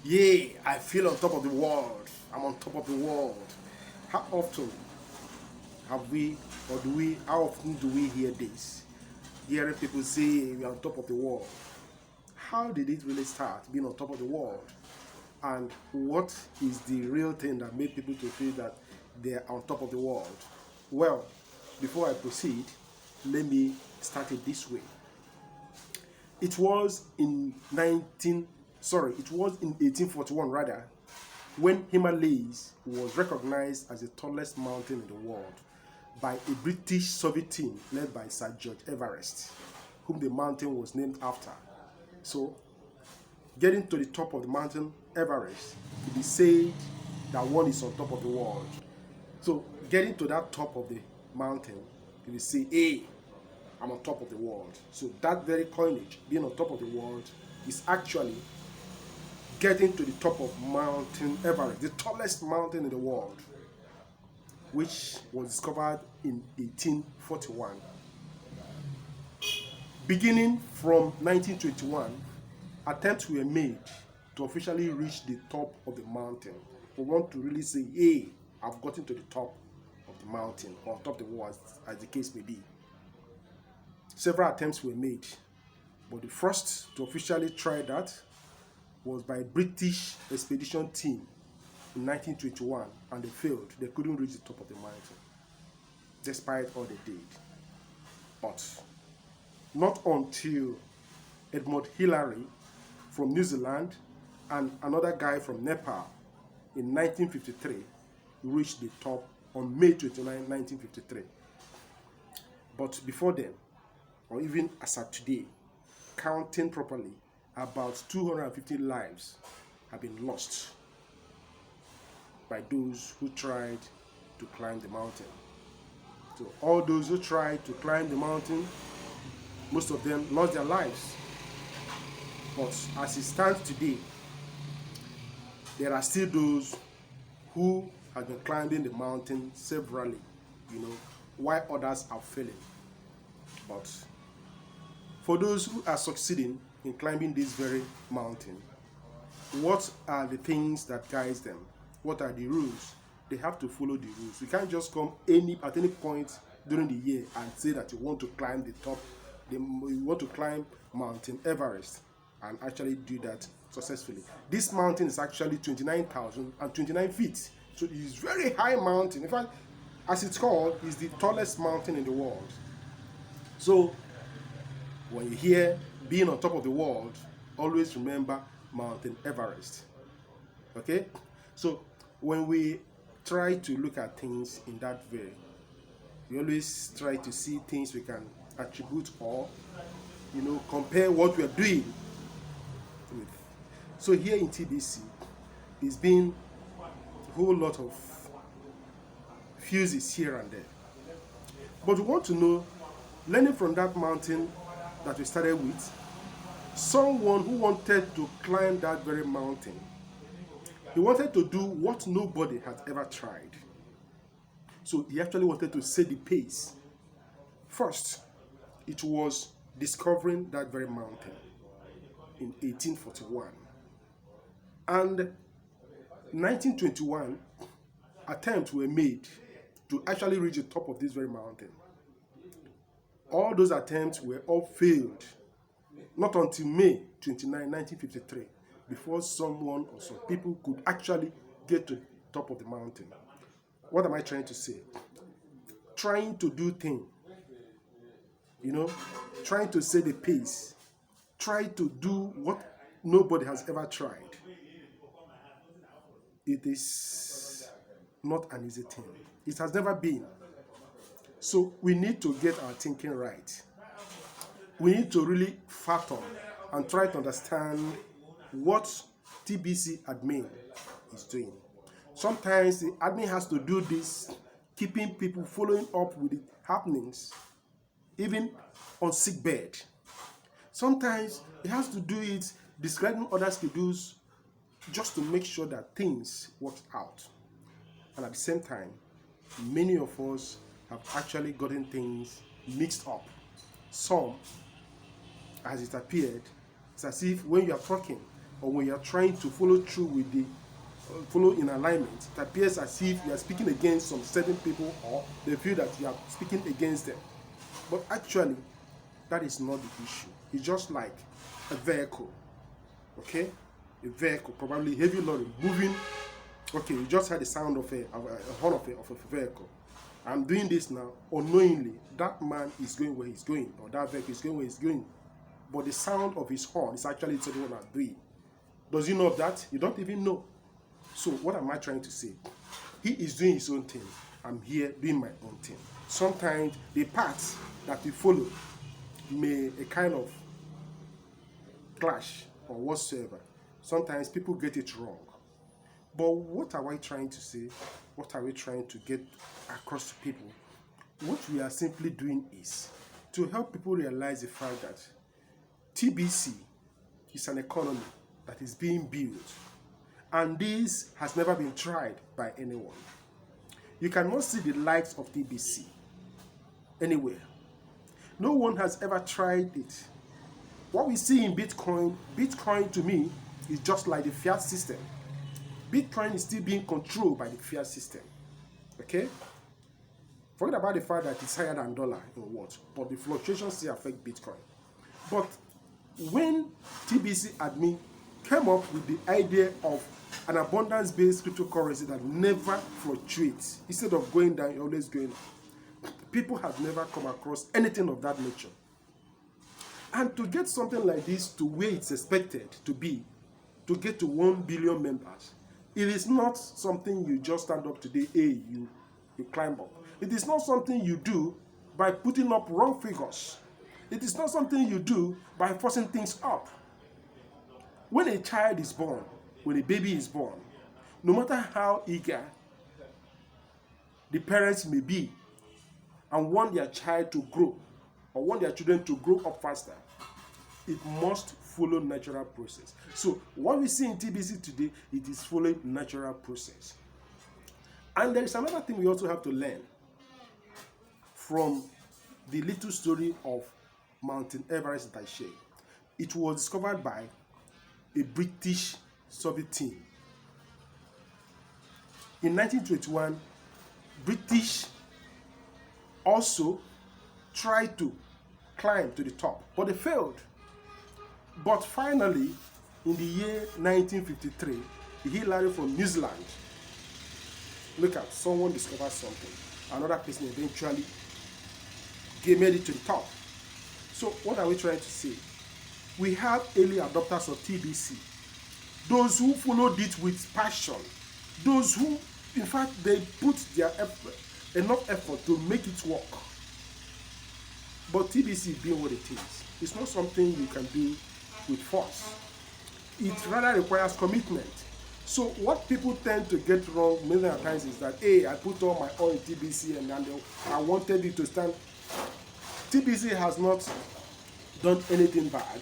Yay, I feel on top of the world. I'm on top of the world. How often have we, or do we, how often do we hear this? Hearing people say we're on top of the world. How did it really start being on top of the world? And what is the real thing that made people to feel that they're on top of the world? Well, before I proceed, let me start it this way. It was in 1841 rather, when Himalayas was recognized as the tallest mountain in the world by a British Soviet team led by Sir George Everest, whom the mountain was named after. So, getting to the top of the mountain Everest, it is said that one is on top of the world. So, getting to that top of the mountain, you will say, hey, I'm on top of the world. So that very coinage, being on top of the world, is actually getting to the top of Mountain Everest, the tallest mountain in the world, which was discovered in 1841. Beginning from 1921, attempts were made to officially reach the top of the mountain. We want to really say, hey, I've gotten to the top of the mountain, or top of the world, as the case may be. Several attempts were made, but the first to officially try that was by a British expedition team in 1921, and they failed. They couldn't reach the top of the mountain, despite all they did. But not until Edmund Hillary from New Zealand and another guy from Nepal in 1953 reached the top on May 29, 1953. But before then, or even as of today, counting properly, about 250 lives have been lost by those who tried to climb the mountain. So all those who tried to climb the mountain, most of them lost their lives. But as it stands today, there are still those who have been climbing the mountain severally, while others are failing. But for those who are succeeding in climbing this very mountain, what are the things that guides them? What are the rules? They have to follow the rules. You can't just come at any point during the year and say that you want to climb the top, you want to climb Mountain Everest, and actually do that successfully. This mountain is actually 29,029 feet. So it is very high mountain. In fact, as it's called, it's the tallest mountain in the world. So when you hear being on top of the world, always remember Mountain Everest. Okay? So when we try to look at things in that way, we always try to see things we can attribute or compare what we are doing with. So here in TBC, it's been a whole lot of fuses here and there. But we want to know, learning from that mountain that we started with, someone who wanted to climb that very mountain, he wanted to do what nobody had ever tried. So he actually wanted to set the pace. First, it was discovering that very mountain in 1841. And 1921, attempts were made to actually reach the top of this very mountain. All those attempts were all failed. Not until May 29, 1953, before someone or some people could actually get to the top of the mountain. What am I trying to say? Trying to do things, trying to set the pace, try to do what nobody has ever tried. It is not an easy thing. It has never been. So we need to get our thinking right. We need to really fathom and try to understand what TBC admin is doing. Sometimes the admin has to do this, keeping people following up with the happenings, even on sick bed. Sometimes it has to do it describing other schedules just to make sure that things work out. And at the same time, many of us have actually gotten things mixed up. Some, as it appeared, it's as if when you are talking, or when you are trying to follow through with the follow in alignment, it appears as if you are speaking against some certain people, or they feel that you are speaking against them. But actually, that is not the issue. It's just like a vehicle, okay? A vehicle, probably heavy lorry moving. Okay, you just heard the sound of a horn of a vehicle. I'm doing this now, unknowingly, that man is going where he's going, or that vehicle is going where he's going. But the sound of his horn is actually telling what I'm doing. Does he know of that? You don't even know. So what am I trying to say? He is doing his own thing. I'm here doing my own thing. Sometimes the paths that we follow may a kind of clash or whatsoever. Sometimes people get it wrong. But what are we trying to say? What are we trying to get across to people? What we are simply doing is to help people realize the fact that TBC is an economy that is being built, and this has never been tried by anyone. You cannot see the likes of TBC anywhere. No one has ever tried it. What we see in Bitcoin to me is just like the fiat system. Bitcoin is still being controlled by the fiat system. Okay? Forget about the fact that it's higher than dollar in what, but the fluctuations still affect Bitcoin. But when TBC admin came up with the idea of an abundance-based cryptocurrency that never fluctuates, instead of going down, you're always going up, people have never come across anything of that nature. And to get something like this to where it's expected to be, to get to 1 billion members, it is not something you just stand up today, you climb up. It is not something you do by putting up wrong figures. It is not something you do by forcing things up. When a child is born, when a baby is born, no matter how eager the parents may be and want their child to grow, or want their children to grow up faster, it must follow natural process. So what we see in TBC today, it is following natural process. And there is another thing we also have to learn from the little story of Mountain Everest that I shared. It was discovered by a British Soviet team. In 1921, British also tried to climb to the top, but they failed. But finally, in the year 1953, a Hillary from New Zealand, look at, someone discovered something. Another person eventually made it to the top. So what are we trying to say? We have early adopters of TBC. Those who followed it with passion. Those who, in fact, they put their effort, enough effort to make it work. But TBC being what it is, it's not something you can do with force. It rather requires commitment. So what people tend to get wrong many times is that, hey, I put all my oil in TBC and I wanted it to stand. TBC has not done anything bad.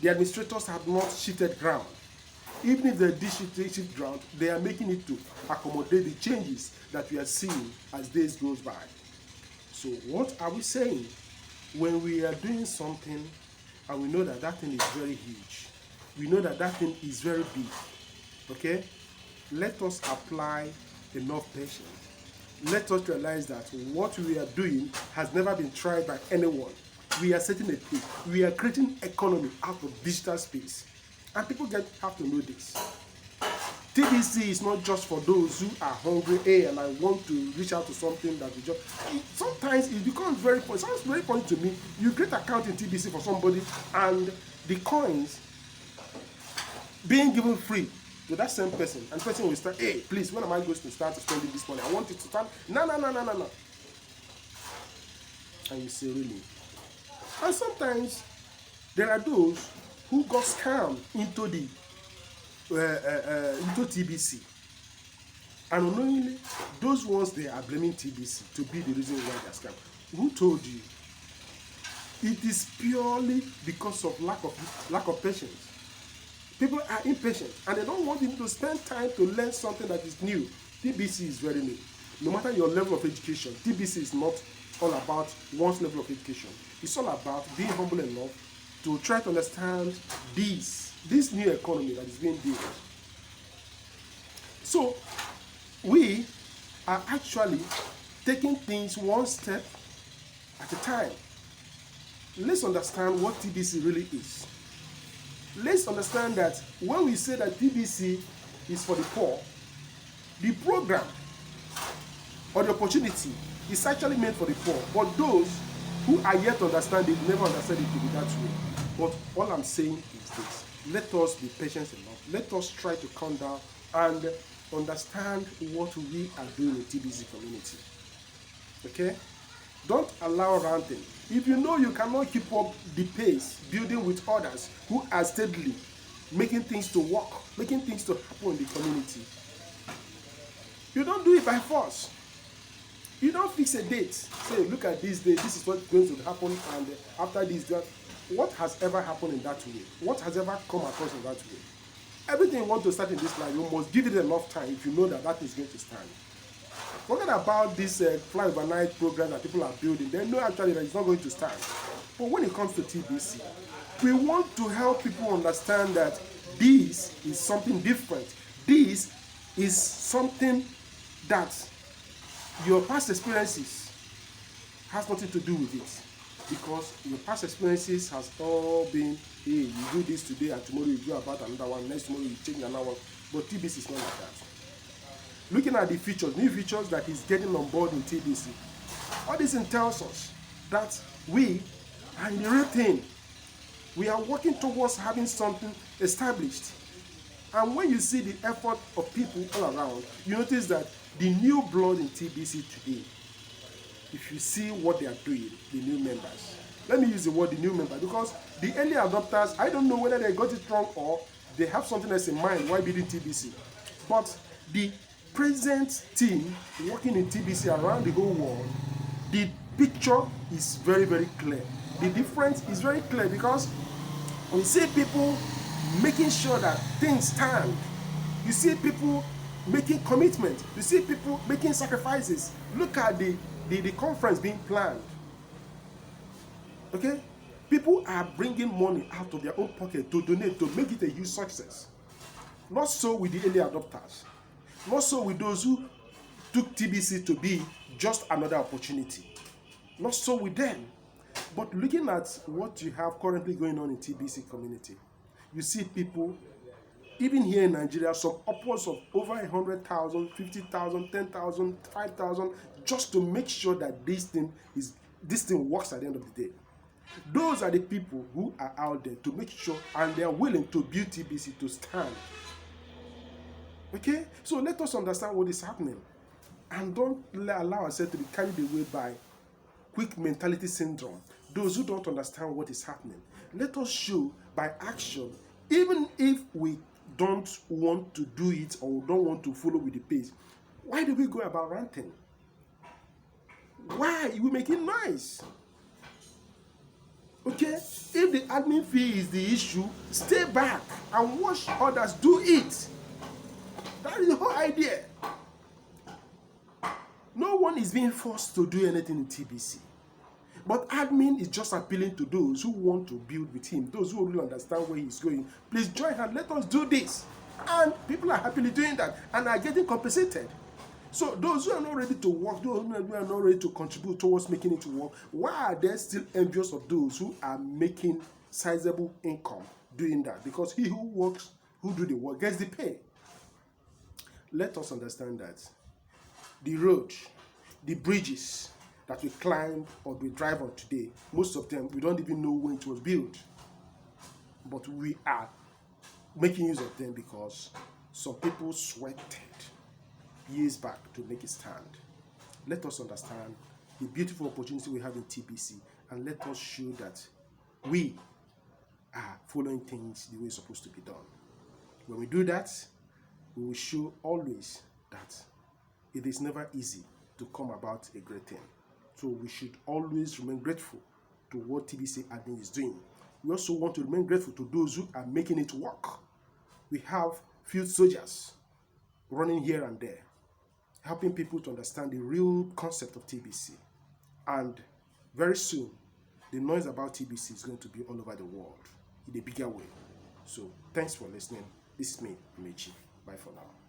The administrators have not shifted ground. Even if they did shift ground, they are making it to accommodate the changes that we are seeing as days goes by. So what are we saying? When we are doing something and we know that that thing is very huge, we know that that thing is very big, okay? Let us apply enough patience. Let us realize that what we are doing has never been tried by anyone. We are setting a pace. We are creating economy out of digital space. And people have to know this. TBC is not just for those who are hungry, hey, and I want to reach out to something that we just... Sometimes it becomes very funny. It sounds very funny to me. You create an account in TBC for somebody and the coins being given free to that same person, and the person will start, hey, please, when am I going to start spending this money? I want it to start. No. And you say, really? And sometimes there are those who got scammed into the into TBC, and unknowingly, those ones they are blaming TBC to be the reason why they are scammed. Who told you? It is purely because of lack of patience. People are impatient and they don't want them to spend time to learn something that is new. TBC is very new. No matter your level of education, TBC is not all about one's level of education. It's all about being humble enough to try to understand this this new economy that is being built. So we are actually taking things one step at a time. Let's understand what TBC really is. Let's understand that when we say that TBC is for the poor, the program or the opportunity is actually meant for the poor. But those who are yet to understand it never understand it to be that way. But all I'm saying is this: let us be patient enough. Let us try to calm down and understand what we are doing in TBC community. Okay? Don't allow ranting. If you know you cannot keep up the pace building with others who are steadily making things to work, making things to happen in the community, you don't do it by force. You don't fix a date. Say, look at this day, this is what's going to happen, and after this, that. What has ever happened in that way? What has ever come across in that way? Everything you want to start in this life, you must give it enough time if you know that that is going to stand. Forget about this fly overnight program that people are building. They know actually that it's not going to stand. But when it comes to TBC, we want to help people understand that this is something different. This is something that your past experiences has nothing to do with it. Because your past experiences has all been, hey, you do this today and tomorrow you do about another one, next tomorrow you change another one. But TBC is not like that. Looking at the features, new features that is getting on board in TBC, all this tells us that we are in the real thing. We are working towards having something established. And when you see the effort of people all around, you notice that the new blood in TBC today, if you see what they are doing, the new members. Let me use the word the new member, because the early adopters, I don't know whether they got it wrong or they have something else in mind while building TBC. But the present team working in TBC around the whole world, the picture is very, very clear. The difference is very clear because we see people making sure that things stand. You see people making commitment. You see people making sacrifices. Look at the conference being planned. Okay? People are bringing money out of their own pocket to donate to make it a huge success. Not so with the early adopters. Not so with those who took TBC to be just another opportunity. Not so with them. But looking at what you have currently going on in TBC community, you see people, even here in Nigeria, some upwards of over 100,000, 50,000, 10,000, 5,000, just to make sure that this thing works at the end of the day. Those are the people who are out there to make sure, and they are willing to build TBC to stand. Okay? So let us understand what is happening. And don't allow ourselves to be carried away by quick mentality syndrome. Those who don't understand what is happening. Let us show by action, even if we don't want to do it or don't want to follow with the pace. Why do we go about ranting? Why? We make it nice. Okay? If the admin fee is the issue, stay back and watch others do it. That is the whole idea. No one is being forced to do anything in TBC. But admin is just appealing to those who want to build with him, those who really understand where he's going. Please join and let us do this. And people are happily doing that and are getting compensated. So those who are not ready to work, those who are not ready to contribute towards making it work, why are they still envious of those who are making sizable income doing that? Because he who works, who do the work, gets the pay. Let us understand that the road, the bridges that we climb or we drive on today, most of them, we don't even know when it was built. But we are making use of them because some people sweated years back to make it stand. Let us understand the beautiful opportunity we have in TBC, and let us show that we are following things the way it's supposed to be done. When we do that, we will show always that it is never easy to come about a great thing. So we should always remain grateful to what TBC admin is doing. We also want to remain grateful to those who are making it work. We have field soldiers running here and there, helping people to understand the real concept of TBC. And very soon, the noise about TBC is going to be all over the world in a bigger way. So thanks for listening. This is me, Amechi. Bye for now.